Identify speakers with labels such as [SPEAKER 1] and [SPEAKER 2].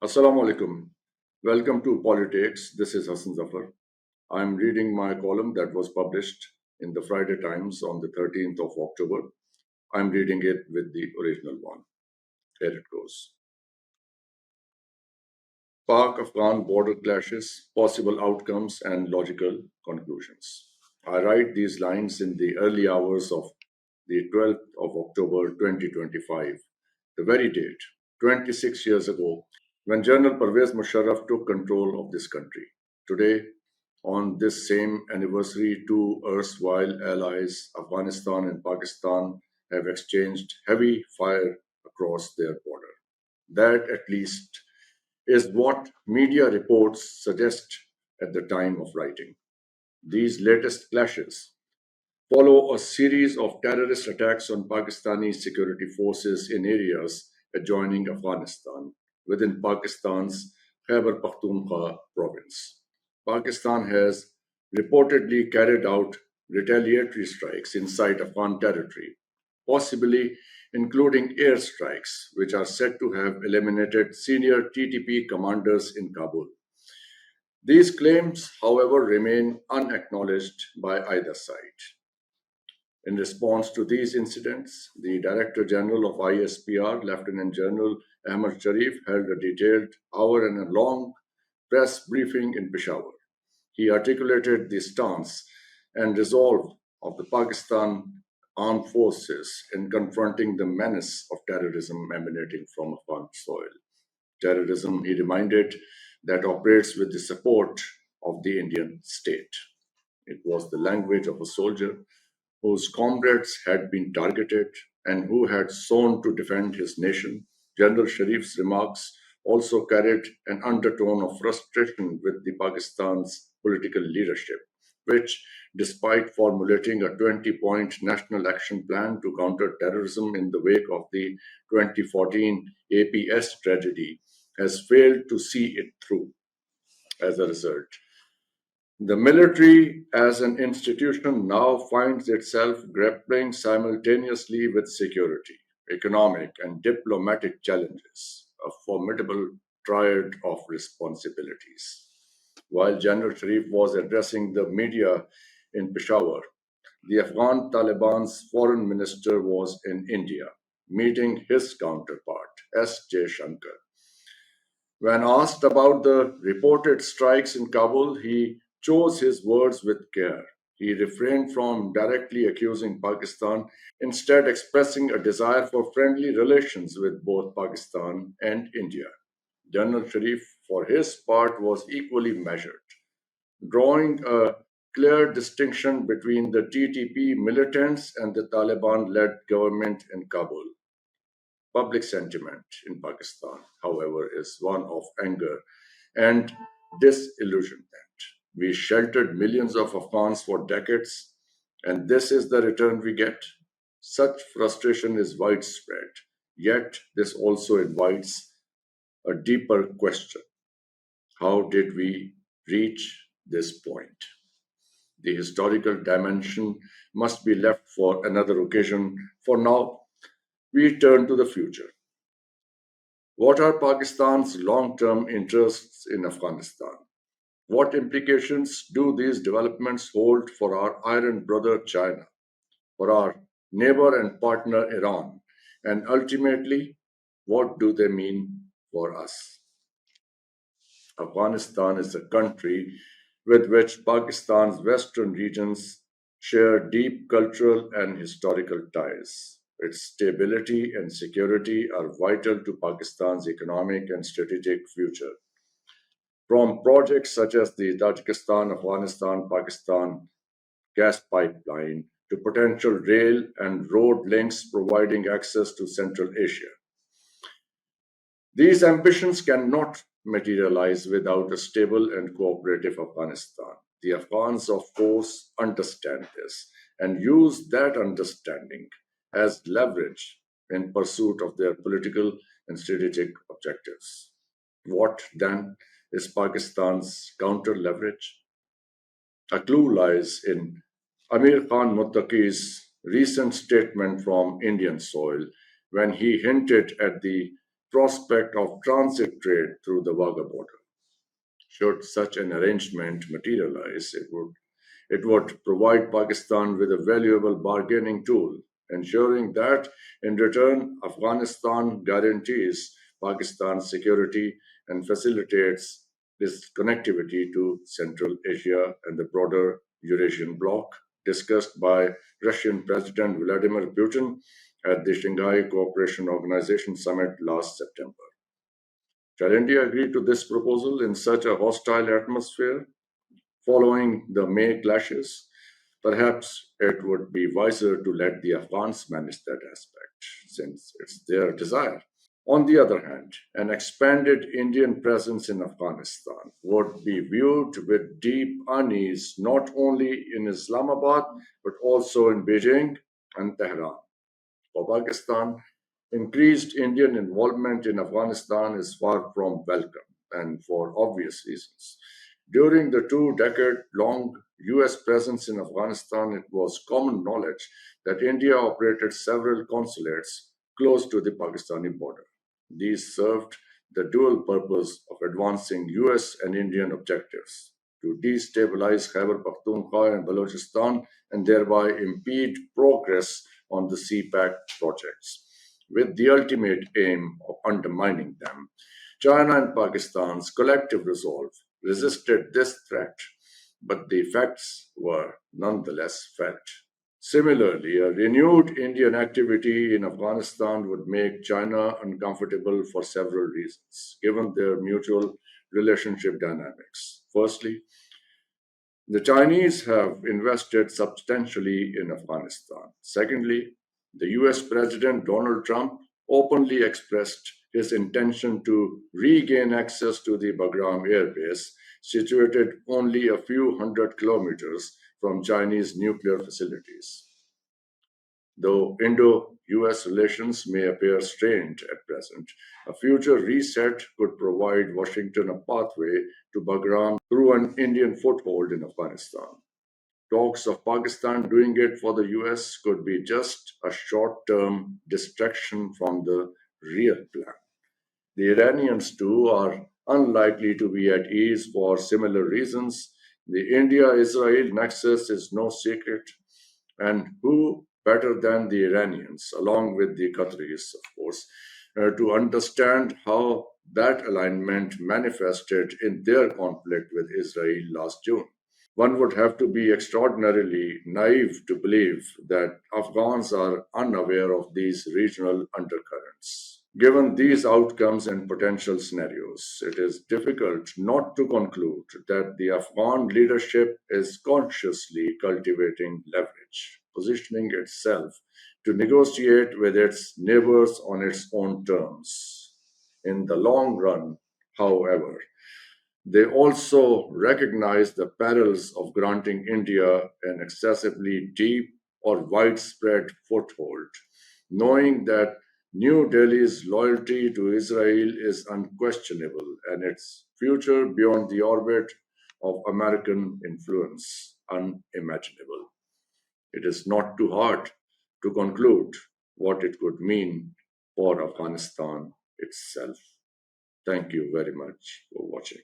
[SPEAKER 1] Assalamu alaikum. Welcome to Politics. This is Hasan Zafar. I'm reading my column that was published in the Friday Times on the 13th of October. I'm reading it with the original one. Here it goes. Pak Afghan border clashes, possible outcomes, and logical conclusions. I write these lines in the early hours of the 12th of October 2025, the very date, 26 years ago, when General Pervez Musharraf took control of this country. Today, on this same anniversary, two erstwhile allies, Afghanistan and Pakistan, have exchanged heavy fire across their border. That, at least, is what media reports suggest at the time of writing. These latest clashes follow a series of terrorist attacks on Pakistani security forces in areas adjoining Afghanistan within Pakistan's Khyber Pakhtunkhwa province. Pakistan has reportedly carried out retaliatory strikes inside Afghan territory, possibly including airstrikes, which are said to have eliminated senior TTP commanders in Kabul. These claims, however, remain unacknowledged by either side. In response to these incidents, the Director General of ISPR, Lieutenant General Ahmad Sharif, held a detailed hour and a long press briefing in Peshawar. He articulated the stance and resolve of the Pakistan armed forces in confronting the menace of terrorism emanating from Afghan soil. Terrorism, he reminded, that operates with the support of the Indian state. It was the language of a soldier whose comrades had been targeted and who had sworn to defend his nation. General Sharif's remarks also carried an undertone of frustration with the Pakistan's political leadership, which, despite formulating a 20-point national action plan to counter terrorism in the wake of the 2014 APS tragedy, has failed to see it through. As a result, the military as an institution now finds itself grappling simultaneously with security, economic, and diplomatic challenges, a formidable triad of responsibilities. While General Sharif was addressing the media in Peshawar, the Afghan Taliban's foreign minister was in India, meeting his counterpart, S. J. Shankar. When asked about the reported strikes in Kabul, he chose his words with care. He refrained from directly accusing Pakistan, instead, expressing a desire for friendly relations with both Pakistan and India. General Sharif, for his part, was equally measured, drawing a clear distinction between the TTP militants and the Taliban led government in Kabul. Public sentiment in Pakistan, however, is one of anger and disillusionment. We sheltered millions of Afghans for decades, and this is the return we get. Such frustration is widespread, yet, this also invites a deeper question. How did we reach this point? The historical dimension must be left for another occasion. For now, we turn to the future. What are Pakistan's long term interests in Afghanistan? What implications do these developments hold for our iron brother China, for our neighbor and partner Iran, and ultimately, what do they mean for us? Afghanistan is a country with which Pakistan's western regions share deep cultural and historical ties. Its stability and security are vital to Pakistan's economic and strategic future. From projects such as the Tajikistan Afghanistan Pakistan gas pipeline to potential rail and road links providing access to Central Asia. These ambitions cannot materialize without a stable and cooperative Afghanistan. The Afghans, of course, understand this and use that understanding as leverage in pursuit of their political and strategic objectives. What then is Pakistan's counter leverage? A clue lies in Amir Khan Muttaqi's recent statement from Indian soil when he hinted at the prospect of transit trade through the Wagah border. Should such an arrangement materialize, it would provide Pakistan with a valuable bargaining tool, ensuring that in return Afghanistan guarantees Pakistan's security and facilitates its connectivity to Central Asia and the broader Eurasian bloc discussed by Russian President Vladimir Putin at the Shanghai Cooperation Organization summit last September. Shall India agree to this proposal in such a hostile atmosphere following the May clashes? Perhaps it would be wiser to let the Afghans manage that aspect, since it's their desire. On the other hand, an expanded Indian presence in Afghanistan would be viewed with deep unease not only in Islamabad but also in Beijing and Tehran. For Pakistan, increased Indian involvement in Afghanistan is far from welcome, and for obvious reasons. During the 2 decade long US presence in Afghanistan, it was common knowledge that India operated several consulates close to the Pakistani border. These served the dual purpose of advancing US and Indian objectives to destabilize Khyber Pakhtunkhwa and Balochistan and thereby impede progress on the CPAC projects, with the ultimate aim of undermining them. China and Pakistan's collective resolve resisted this threat, but the effects were nonetheless felt. Similarly, a renewed Indian activity in Afghanistan would make China uncomfortable for several reasons, given their mutual relationship dynamics. Firstly, the Chinese have invested substantially in Afghanistan. Secondly, the US President Donald Trump openly expressed his intention to regain access to the Bagram Air Base, situated only a few hundred kilometers from Chinese nuclear facilities. Though Indo US relations may appear strained at present, a future reset could provide Washington a pathway to Bagram through an Indian foothold in Afghanistan. Talks of Pakistan doing it for the US could be just a short term distraction from the real plan. The Iranians, too, are unlikely to be at ease for similar reasons. The India Israel nexus is no secret, and who better than the Iranians, along with the Qataris, of course, to understand how that alignment manifested in their conflict with Israel last June? One would have to be extraordinarily naive to believe that Afghans are unaware of these regional undercurrents. Given these outcomes and potential scenarios, it is difficult not to conclude that the Afghan leadership is consciously cultivating leverage, positioning itself to negotiate with its neighbors on its own terms. In the long run, however, they also recognize the perils of granting India an excessively deep or widespread foothold, knowing that New Delhi's loyalty to Israel is unquestionable and its future beyond the orbit of American influence unimaginable. It is not too hard to conclude what it could mean for Afghanistan itself. Thank you very much for watching.